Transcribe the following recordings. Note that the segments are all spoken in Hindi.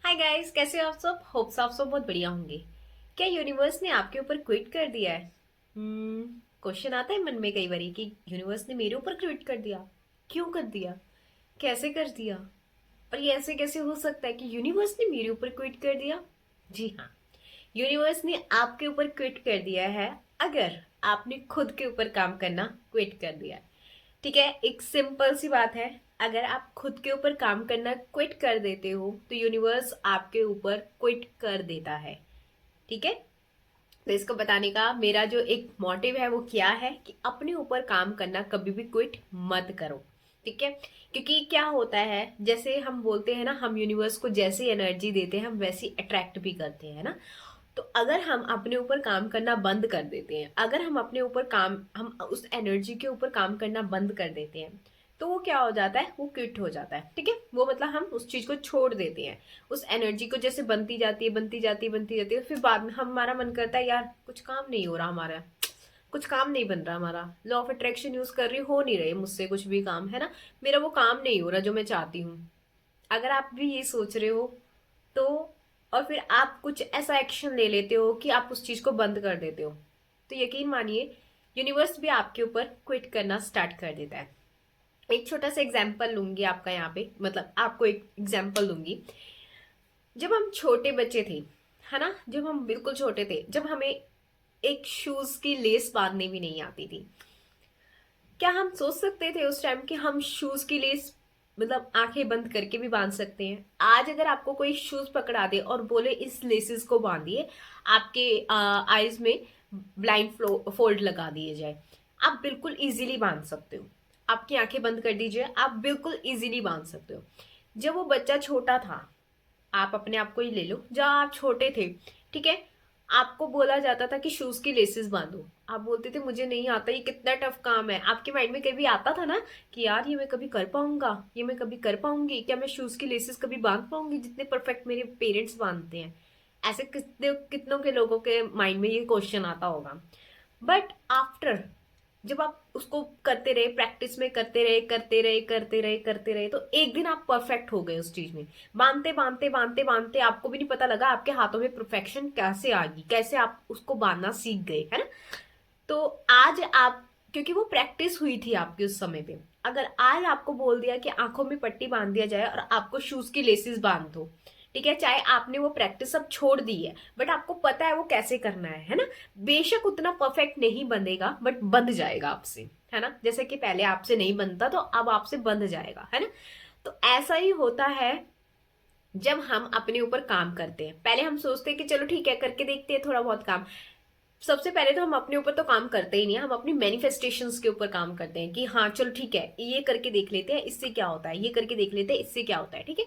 हाय गाइस, कैसे हो आप सब? होप्स आप सब बहुत बढ़िया होंगे। क्या यूनिवर्स ने आपके ऊपर क्विट कर दिया है? क्वेश्चन आता है मन में कई बार कि यूनिवर्स ने मेरे ऊपर क्विट कर दिया। क्यों कर दिया? कैसे कर दिया? और ये ऐसे कैसे हो सकता है कि यूनिवर्स ने मेरे ऊपर क्विट कर दिया? जी हाँ, यूनिवर्स ने आपके ऊपर क्विट कर दिया है अगर आपने खुद के ऊपर काम करना क्विट कर दिया। ठीक है, एक सिंपल सी बात है। अगर आप खुद के ऊपर काम करना क्विट कर देते हो तो यूनिवर्स आपके ऊपर क्विट कर देता है। ठीक है, तो इसको बताने का मेरा जो एक मोटिव है वो क्या है कि अपने ऊपर काम करना कभी भी क्विट मत करो। ठीक है, क्योंकि क्या होता है, जैसे हम बोलते हैं ना, हम यूनिवर्स को जैसी एनर्जी देते हैं हम वैसी अट्रैक्ट भी करते हैं ना। तो अगर हम अपने ऊपर काम करना बंद कर देते हैं, अगर हम अपने ऊपर काम, हम उस एनर्जी के ऊपर काम करना बंद कर देते हैं, तो वो क्या हो जाता है, वो क्विट हो जाता है। ठीक है, वो मतलब हम उस चीज को छोड़ देते हैं। उस एनर्जी को जैसे बनती जाती है, बनती जाती है, बनती जाती है, फिर बाद में हमारा मन करता है यार कुछ काम नहीं हो रहा हमारा, कुछ काम नहीं बन रहा हमारा, लॉ ऑफ अट्रैक्शन यूज कर रही हो नहीं रहे मुझसे कुछ भी काम, है ना, मेरा वो काम नहीं हो रहा जो मैं चाहती हूँ। अगर आप भी ये सोच रहे हो तो, और फिर आप कुछ ऐसा एक्शन ले लेते हो कि आप उस चीज को बंद कर देते हो, तो यकीन मानिए यूनिवर्स भी आपके ऊपर क्विट करना स्टार्ट कर देता है। एक छोटा सा एग्जाम्पल लूंगी आपका यहाँ पे, मतलब आपको एक एग्जाम्पल दूंगी। जब हम छोटे बच्चे थे, है ना, जब हम बिल्कुल छोटे थे, जब हमें एक शूज की लेस बांधने भी नहीं आती थी, क्या हम सोच सकते थे उस टाइम कि हम शूज की लेस मतलब आंखें बंद करके भी बांध सकते हैं? आज अगर आपको कोई शूज पकड़ा दे और बोले इस लेसेस को बांधिए, आपके आईज में ब्लाइंड फोल्ड लगा दिए जाए, आप बिल्कुल इजीली बांध सकते हो। आपकी आंखें बंद कर दीजिए, आप बिल्कुल इजीली बांध सकते हो। जब वो बच्चा छोटा था, आप अपने आप को ही ले लो, जब आप छोटे थे, ठीक है, आपको बोला जाता था कि शूज की लेसेस बांधो, आप बोलते थे मुझे नहीं आता, ये कितना टफ काम है। आपके माइंड में कभी आता था ना कि यार ये मैं कभी कर पाऊंगा, ये मैं कभी कर पाऊंगी क्या, मैं शूज की लेसेस कभी बांध पाऊंगी जितने परफेक्ट मेरे पेरेंट्स बांधते हैं? ऐसे कितने कितनों के लोगों के माइंड में ये क्वेश्चन आता होगा। बट आफ्टर, जब आप उसको करते रहे, प्रैक्टिस में करते रहे, करते रहे, करते रहे, करते रहे, तो एक दिन आप परफेक्ट हो गए उस चीज में। बांधते बांधते बांधते बांधते आपको भी नहीं पता लगा आपके हाथों में परफेक्शन कैसे आ गई, कैसे आप उसको बांधना सीख गए, है ना। तो आज आप, क्योंकि वो प्रैक्टिस हुई थी आपकी उस समय पे, अगर आज आपको बोल दिया कि आंखों में पट्टी बांध दिया जाए और आपको शूज की लेसिस बांध दो, ठीक है, चाहे आपने वो प्रैक्टिस अब छोड़ दी है बट आपको पता है वो कैसे करना है ना। बेशक उतना परफेक्ट नहीं बनेगा बट बंध जाएगा आपसे, है ना, जैसे कि पहले आपसे नहीं बनता तो अब आपसे बंध जाएगा, है ना। तो ऐसा ही होता है जब हम अपने ऊपर काम करते हैं। पहले हम सोचते हैं कि चलो ठीक है करके देखते हैं थोड़ा बहुत काम। सबसे पहले तो हम अपने ऊपर तो काम करते ही नहीं, हम अपनी मैनिफेस्टेशंस के ऊपर काम करते हैं कि हाँ चलो ठीक है ये करके देख लेते हैं इससे क्या होता है, ये करके देख लेते हैं इससे क्या होता है। ठीक है,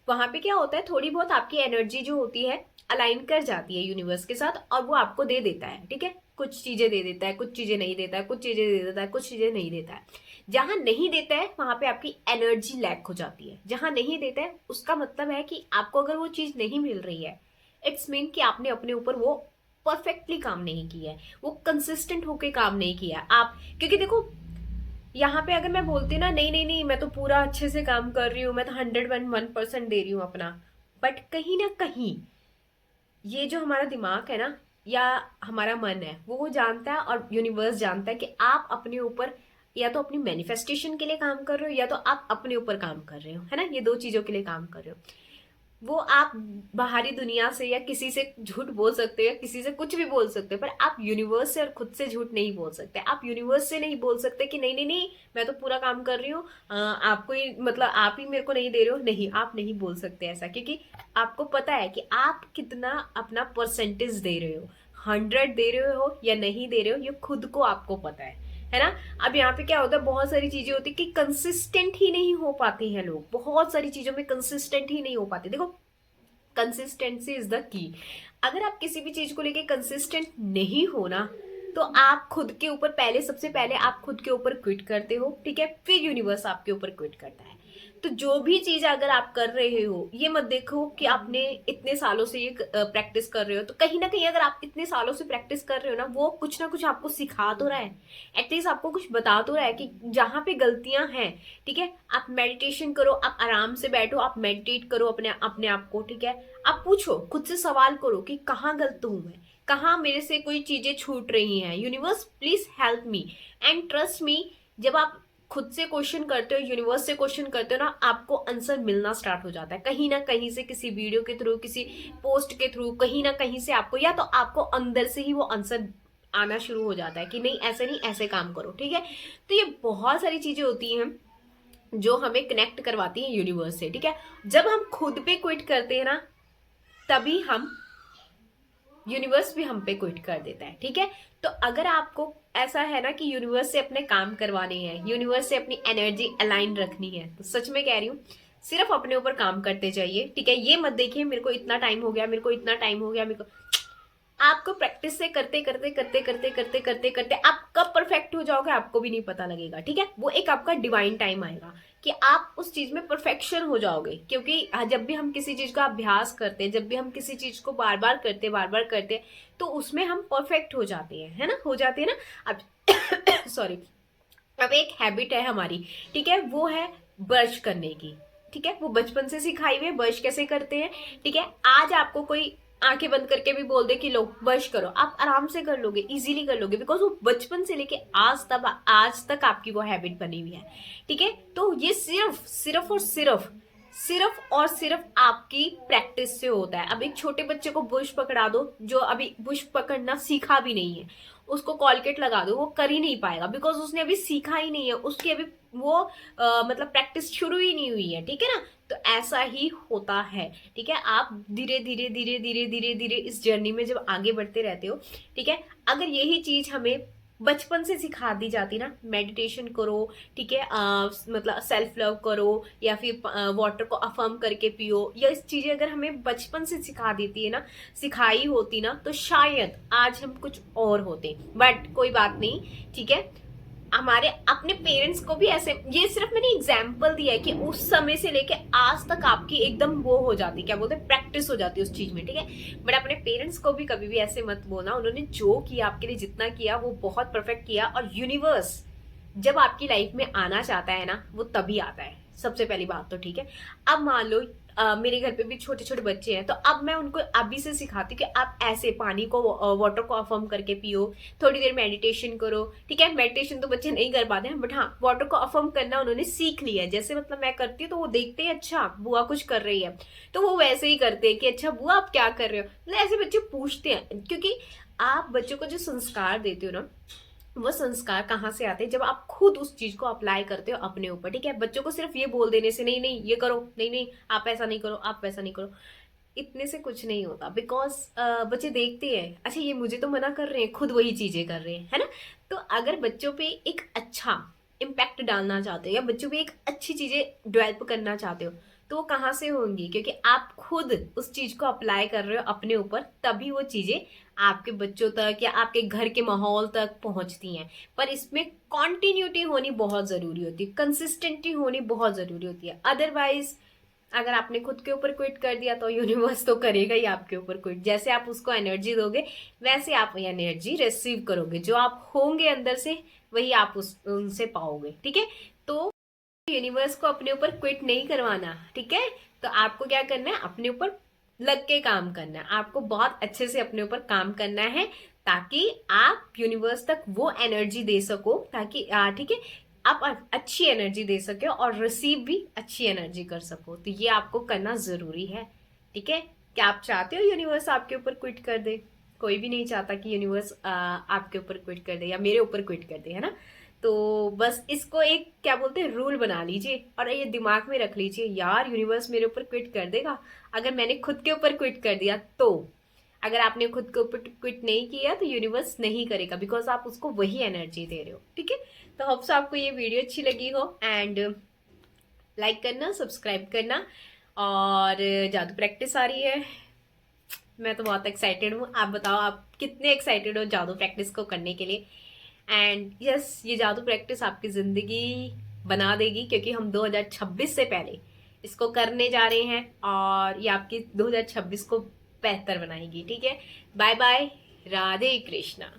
वहां पे क्या होता है, थोड़ी बहुत आपकी एनर्जी जो होती है अलाइन कर जाती है यूनिवर्स के साथ और वो आपको दे देता है। ठीक है, कुछ चीजें दे देता है, कुछ चीजें नहीं देता है, कुछ चीजें दे देता है, कुछ चीजें नहीं देता है। जहां नहीं देता है वहां पे आपकी एनर्जी लैक हो जाती है। जहां नहीं देता है उसका मतलब है कि आपको अगर वो चीज नहीं मिल रही है, इट्स मीन कि आपने अपने ऊपर वो परफेक्टली काम नहीं किया है, वो कंसिस्टेंट होके काम नहीं किया है आप। क्योंकि देखो, यहाँ पे अगर मैं बोलती ना नहीं नहीं नहीं मैं तो पूरा अच्छे से काम कर रही हूँ, मैं तो 101% दे रही हूँ अपना, बट कहीं ना कहीं ये जो हमारा दिमाग है ना, या हमारा मन है, वो जानता है और यूनिवर्स जानता है कि आप अपने ऊपर या तो अपनी मैनिफेस्टेशन के लिए काम कर रहे हो या तो आप अपने ऊपर काम कर रहे हो, है ना, ये दो चीजों के लिए काम कर रहे हो। वो आप बाहरी दुनिया से या किसी से झूठ बोल सकते हो या किसी से कुछ भी बोल सकते हो, पर आप यूनिवर्स से और खुद से झूठ नहीं बोल सकते। आप यूनिवर्स से नहीं बोल सकते कि नहीं नहीं नहीं मैं तो पूरा काम कर रही हूँ, आपको ही मतलब आप ही मेरे को नहीं दे रहे हो, नहीं आप नहीं बोल सकते ऐसा, क्योंकि आपको पता है कि आप कितना अपना परसेंटेज दे रहे हो, 100 दे रहे हो या नहीं दे रहे हो, ये खुद को आपको पता है ना। अब यहाँ पे क्या होता है, बहुत सारी चीजें होती है कि कंसिस्टेंट ही नहीं हो पाती हैं लोग, बहुत सारी चीजों में कंसिस्टेंट ही नहीं हो पाते। देखो, कंसिस्टेंसी इज द की। अगर आप किसी भी चीज को लेके कंसिस्टेंट नहीं हो ना, तो आप खुद के ऊपर पहले, सबसे पहले आप खुद के ऊपर क्विट करते हो, ठीक है, फिर यूनिवर्स आपके ऊपर क्विट करता है। तो जो भी चीज अगर आप कर रहे हो, ये मत देखो कि आपने इतने सालों से ये प्रैक्टिस कर रहे हो, तो कहीं ना कहीं अगर आप इतने सालों से प्रैक्टिस कर रहे हो ना, वो कुछ ना कुछ आपको सिखा तो रहा है, एटलीस्ट आपको कुछ बता तो रहा है कि जहां पे गलतियां हैं, ठीक है। आप मेडिटेशन करो, आप आराम से बैठो, आप मेडिटेट करो अपने अपने आप को, ठीक है। आप पूछो, खुद से सवाल करो कि कहाँ गलत हूं मैं, कहाँ मेरे से कोई चीजें छूट रही हैं, universe please help me. And trust me, जब आप खुद से क्वेश्चन करते हो, यूनिवर्स से क्वेश्चन करते हो ना, आपको आंसर मिलना स्टार्ट हो जाता है कहीं ना कहीं से, किसी वीडियो के थ्रू, किसी पोस्ट के थ्रू, कहीं ना कहीं से आपको, या तो आपको अंदर से ही वो आंसर आना शुरू हो जाता है कि नहीं ऐसे नहीं, ऐसे काम करो, ठीक है। तो ये बहुत सारी चीजें होती हैं जो हमें कनेक्ट करवाती हैं यूनिवर्स से, ठीक है। जब हम खुद पे क्विट करते हैं ना, तभी हम, यूनिवर्स भी हम पे क्विट कर देता है, ठीक है। तो अगर आपको ऐसा है ना कि यूनिवर्स से अपने काम करवाने हैं, यूनिवर्स से अपनी एनर्जी अलाइन रखनी है, तो सच में कह रही हूँ, सिर्फ अपने ऊपर काम करते जाइए, ठीक है। ये मत देखिए मेरे को इतना टाइम हो गया, मेरे को इतना टाइम हो गया, मेरे को, आपको प्रैक्टिस से करते करते करते करते करते करते करते आप कब परफेक्ट हो जाओगे आपको भी नहीं पता लगेगा, ठीक है। वो एक आपका डिवाइन टाइम आएगा कि आप उस चीज में परफेक्शन हो जाओगे, क्योंकि जब भी हम किसी चीज का अभ्यास करते हैं, जब भी हम किसी चीज को बार बार करते हैं, तो उसमें हम परफेक्ट हो जाते हैं, है ना, हो जाते हैं ना। अब सॉरी, अब एक हैबिट है हमारी, ठीक है, वो है ब्रश करने की, ठीक है। वो बचपन से सिखाई हुई है, ब्रश कैसे करते हैं, ठीक है। आज आपको कोई आंखें बंद करके भी बोल दे कि लो ब्रश करो, आप आराम से कर लोगे, इजीली कर लोगे, बिकॉज वो बचपन से लेके आज तक आपकी वो हैबिट बनी हुई है, ठीक है। तो ये सिर्फ सिर्फ और सिर्फ आपकी प्रैक्टिस से होता है। अब एक छोटे बच्चे को बुश पकड़ा दो, जो अभी बुश पकड़ना सीखा भी नहीं है, उसको कॉलगेट लगा दो, वो कर ही नहीं पाएगा, बिकॉज उसने अभी सीखा ही नहीं है, उसकी अभी वो मतलब प्रैक्टिस शुरू ही नहीं हुई है, ठीक है ना। तो ऐसा ही होता है, ठीक है। आप धीरे धीरे धीरे धीरे धीरे धीरे इस जर्नी में जब आगे बढ़ते रहते हो, ठीक है, अगर यही चीज हमें बचपन से सिखा दी जाती ना, मेडिटेशन करो, ठीक है, मतलब सेल्फ लव करो, या फिर वाटर को अफर्म करके पियो, या इस चीजें अगर हमें बचपन से सिखा देती है ना, सिखाई होती ना, तो शायद आज हम कुछ और होते। बट कोई बात नहीं, ठीक है। हमारे अपने पेरेंट्स को भी ऐसे, ये सिर्फ मैंने एग्जाम्पल दिया है कि उस समय से लेके आज तक आपकी एकदम वो हो जाती, क्या बोलते हैं, प्रैक्टिस हो जाती है उस चीज में, ठीक है। बट अपने पेरेंट्स को भी कभी भी ऐसे मत बोलना, उन्होंने जो किया आपके लिए, जितना किया वो बहुत परफेक्ट किया, और यूनिवर्स जब आपकी लाइफ में आना चाहता है ना, वो तभी आता है, सबसे पहली बात तो, ठीक है। अब मान लो मेरे घर पे भी छोटे छोटे बच्चे हैं, तो अब मैं उनको अभी से सिखाती हूँ कि आप ऐसे पानी को, वाटर को अफर्म करके पियो, थोड़ी देर मेडिटेशन करो, ठीक है। मेडिटेशन तो बच्चे नहीं कर पाते हैं, बट हाँ, वाटर को अफर्म करना उन्होंने सीख लिया है। जैसे मतलब मैं करती हूँ तो वो देखते हैं, अच्छा बुआ कुछ कर रही है, तो वो वैसे ही करते हैं कि अच्छा बुआ आप क्या कर रहे हो, मतलब ऐसे बच्चे पूछते हैं, क्योंकि आप बच्चों को जो संस्कार देते हो ना, वो संस्कार कहाँ से आते हैं, जब आप खुद उस चीज को अप्लाई करते हो अपने ऊपर, ठीक है। बच्चों को सिर्फ ये बोल देने से, नहीं नहीं ये करो, नहीं नहीं आप ऐसा नहीं करो, आप वैसा नहीं करो, इतने से कुछ नहीं होता, बिकॉज बच्चे देखते हैं, अच्छा ये मुझे तो मना कर रहे हैं, खुद वही चीजें कर रहे हैं, है ना। तो अगर बच्चों पे एक अच्छा इम्पैक्ट डालना चाहते हो, या बच्चों पे एक अच्छी चीजें डेवलप करना चाहते हो, तो वो कहाँ से होंगी, क्योंकि आप खुद उस चीज को अप्लाई कर रहे हो अपने ऊपर, तभी वो चीजें आपके बच्चों तक या आपके घर के माहौल तक पहुंचती हैं। पर इसमें कॉन्टिन्यूटी होनी बहुत जरूरी होती है, कंसिस्टेंटी होनी बहुत जरूरी होती है। अदरवाइज अगर आपने खुद के ऊपर क्विट कर दिया, तो यूनिवर्स तो करेगा ही आपके ऊपर क्विट। जैसे आप उसको एनर्जी दोगे, वैसे आप एनर्जी रिसीव करोगे, जो आप होंगे अंदर से, वही आप उनसे पाओगे, ठीक है। तो यूनिवर्स को अपने ऊपर क्विट नहीं करवाना, ठीक है। तो आपको क्या करना है, अपने ऊपर लग के काम करना है, आपको बहुत अच्छे से अपने ऊपर काम करना है, ताकि आप यूनिवर्स तक वो एनर्जी दे सको, ताकि ठीक है, आप अच्छी एनर्जी दे सके और रिसीव भी अच्छी एनर्जी कर सको। तो ये आपको करना जरूरी है, ठीक है। क्या आप चाहते हो यूनिवर्स आपके ऊपर क्विट कर दे? कोई भी नहीं चाहता कि यूनिवर्स आपके ऊपर क्विट कर दे या मेरे ऊपर क्विट कर दे, है ना। तो बस इसको एक क्या बोलते हैं, रूल बना लीजिए, और ये दिमाग में रख लीजिए, यार यूनिवर्स मेरे ऊपर क्विट कर देगा अगर मैंने खुद के ऊपर क्विट कर दिया। तो अगर आपने खुद के ऊपर क्विट नहीं किया, तो यूनिवर्स नहीं करेगा, बिकॉज आप उसको वही एनर्जी दे रहे हो, ठीक है। तो होप्स आपको ये वीडियो अच्छी लगी हो, एंड लाइक करना, सब्सक्राइब करना। और जादू प्रैक्टिस आ रही है, मैं तो बहुत एक्साइटेड हूँ। आप बताओ आप कितने एक्साइटेड हो जादू प्रैक्टिस को करने के लिए। एंड यस, ये जादू प्रैक्टिस आपकी जिंदगी बना देगी, क्योंकि हम 2026 से पहले इसको करने जा रहे हैं और ये आपकी 2026 को बेहतर बनाएगी। ठीक है, बाय बाय, राधे कृष्णा।